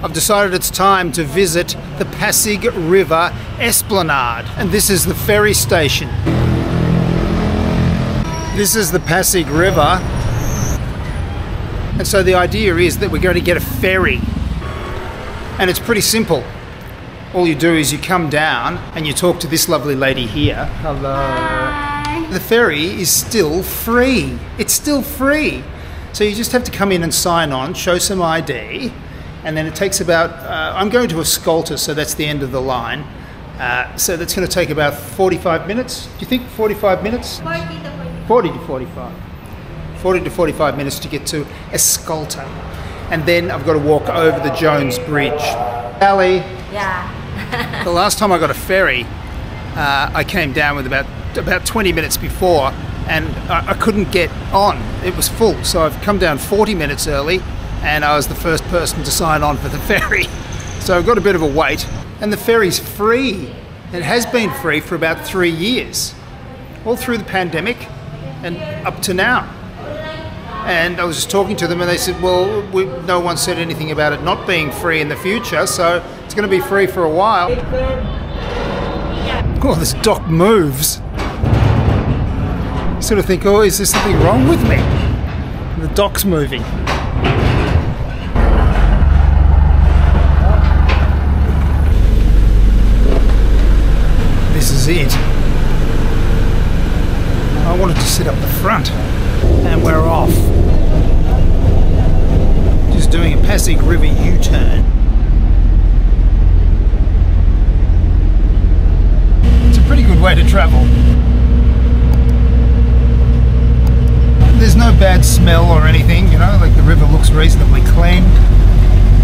I've decided it's time to visit the Pasig River Esplanade, and this is the ferry station. This is the Pasig River, and so the idea is that we're going to get a ferry, and it's pretty simple. All you do is you come down and you talk to this lovely lady here. Hello. Hi. The ferry is still free. It's still free. So you just have to come in and sign on, show some ID, and then it takes about, I'm going to Escolta, so that's the end of the line. So that's going to take about 45 minutes. Do you think 45 minutes? 40 to 45. 40 to 45 minutes to get to Escolta. And then I've got to walk over the Jones Bridge. Ali? Yeah. The last time I got a ferry, I came down with about 20 minutes before, and I couldn't get on. It was full, so I've come down 40 minutes early, and I was the first person to sign on for the ferry. So I've got a bit of a wait, and the ferry's free. It has been free for about 3 years, all through the pandemic and up to now. And I was just talking to them, and they said, well, no one said anything about it not being free in the future, so it's going to be free for a while. Oh, this dock moves. You sort of think, oh, is there something wrong with me? The dock's moving. This is it. I wanted to sit up the front, and we're off. Just doing a Pasig River U-turn. It's a pretty good way to travel. There's no bad smell or anything, you know, like the river looks reasonably clean,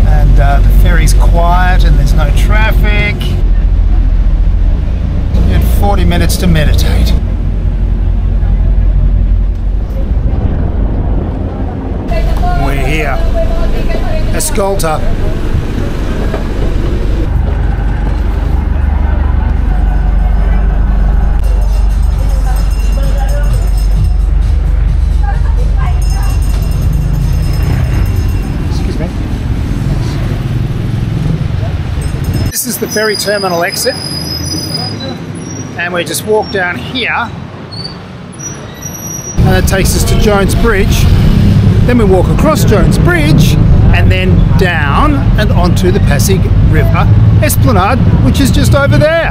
and the ferry's quiet and there's no traffic. You had 40 minutes to meditate. We're here. Escolta. This is the ferry terminal exit, and we just walk down here, and that takes us to Jones Bridge. Then we walk across Jones Bridge and then down and onto the Pasig River Esplanade, which is just over there.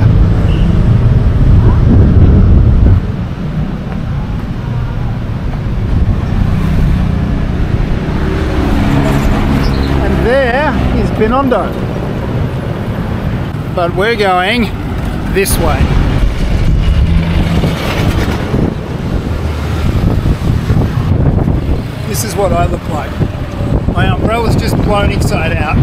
And there is Binondo. But we're going this way. This is what I look like. My umbrella's just blown inside out.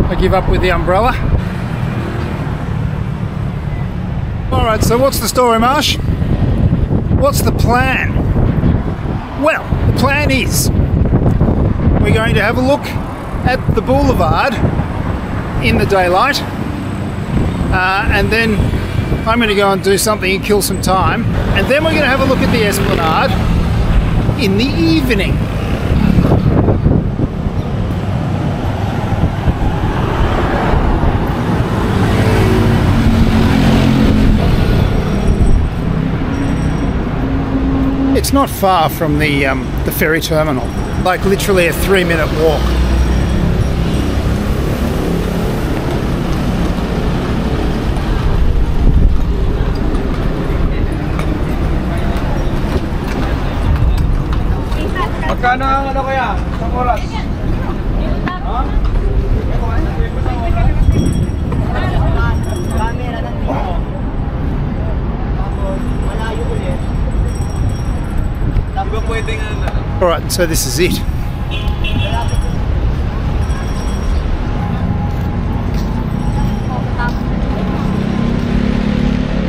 I give up with the umbrella. Alright, so what's the story, Marsh? What's the plan? Well, the plan is we're going to have a look at the boulevard in the daylight, and then I'm going to go and do something and kill some time, and then we're going to have a look at the Esplanade in the evening. It's not far from the ferry terminal, like literally a 3-minute walk. Magkano ang ano kaya? Isang oras? Ha? Camera ng dito. Tapos, malayo ulit. Di ba pwedeng ano? Alright, so this is it.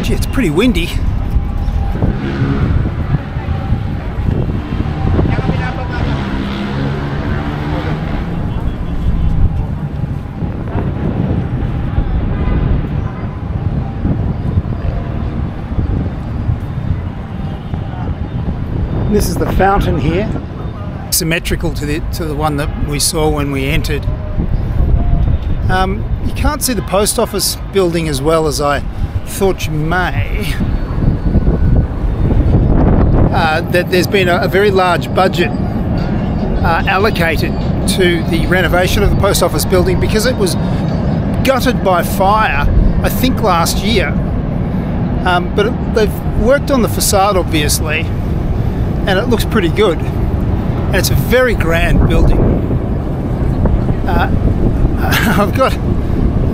Gee, it's pretty windy. This is the fountain here, symmetrical to the one that we saw when we entered. You can't see the post office building as well as I thought you may. That there's been a very large budget allocated to the renovation of the post office building because it was gutted by fire, I think last year. But they've worked on the facade obviously, and it looks pretty good. And it's a very grand building. I've got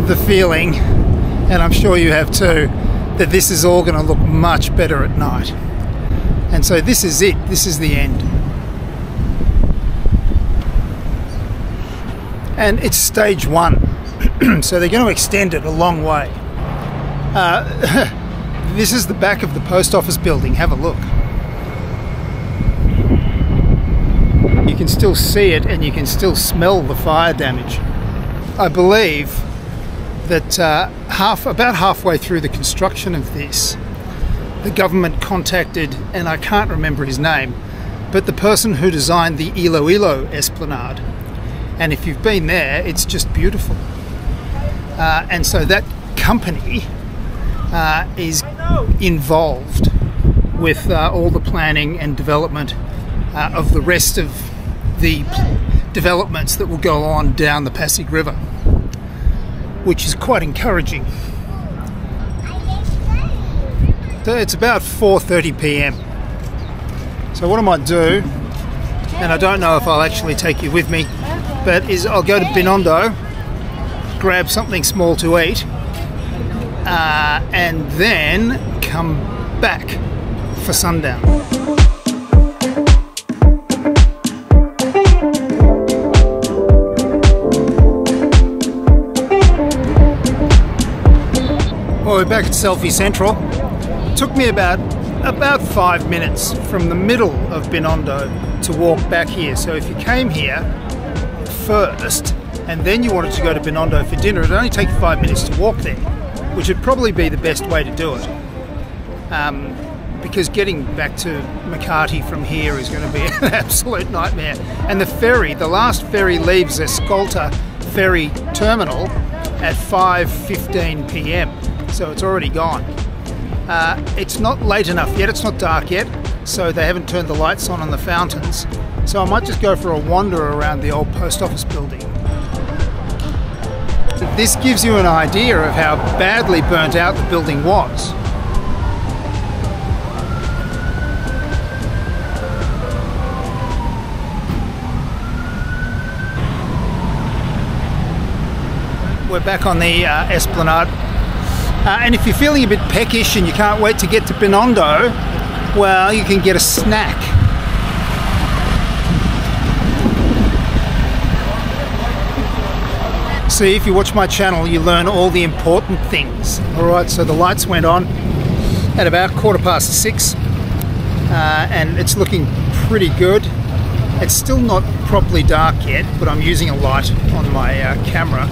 the feeling, and I'm sure you have too, that this is all going to look much better at night. And so this is it. This is the end. And it's stage 1, so they're going to extend it a long way. This is the back of the post office building. Have a look. You can still see it, and you can still smell the fire damage. I believe that about halfway through the construction of this, the government contacted, and I can't remember his name, but the person who designed the Iloilo Esplanade. And if you've been there, it's just beautiful. And so that company is involved with all the planning and development of the rest of the developments that will go on down the Pasig River, which is quite encouraging. So it's about 4:30 p.m. So what I might do, and I don't know if I'll actually take you with me, but is I'll go to Binondo, grab something small to eat, and then come back for sundown. Well, we're back at Selfie Central. It took me about 5 minutes from the middle of Binondo to walk back here. So if you came here first and then you wanted to go to Binondo for dinner, it'd only take 5 minutes to walk there, which would probably be the best way to do it. Because getting back to Makati from here is going to be an absolute nightmare. And the ferry, the last ferry leaves Escolta ferry terminal at 5:15 p.m. So it's already gone. It's not late enough yet, it's not dark yet, so they haven't turned the lights on the fountains. So I might just go for a wander around the old post office building. This gives you an idea of how badly burnt out the building was. We're back on the Esplanade. And if you're feeling a bit peckish and you can't wait to get to Binondo, well, you can get a snack. See, if you watch my channel, you learn all the important things. Alright, so the lights went on at about 6:15, and it's looking pretty good. It's still not properly dark yet, but I'm using a light on my camera.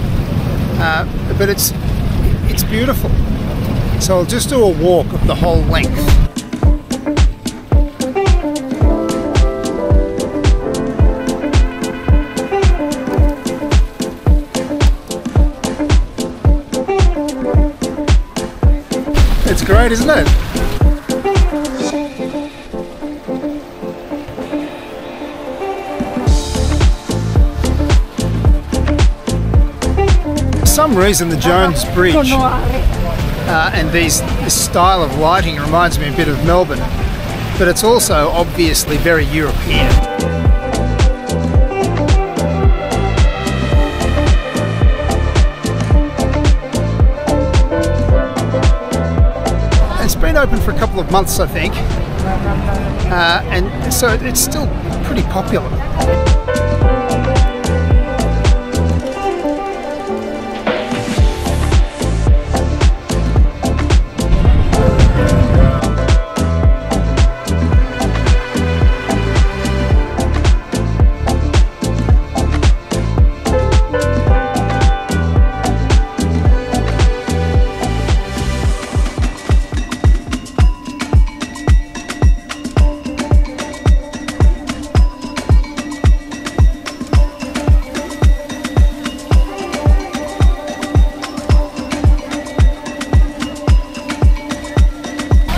But it's beautiful. So I'll just do a walk of the whole length. It's great, isn't it? For some reason the Jones Bridge and this style of lighting reminds me a bit of Melbourne, but it's also obviously very European. It's been open for a couple of months, I think, and so it's still pretty popular.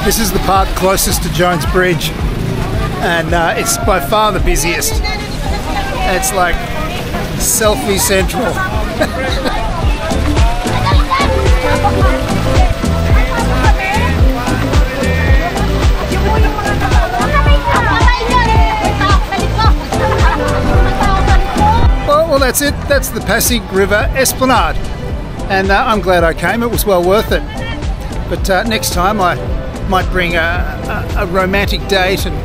This is the part closest to Jones Bridge, and it's by far the busiest. It's like selfie central. Well, that's it. That's the Pasig River Esplanade, and I'm glad I came. It was well worth it. But next time I might bring a romantic date and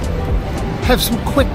have some quick.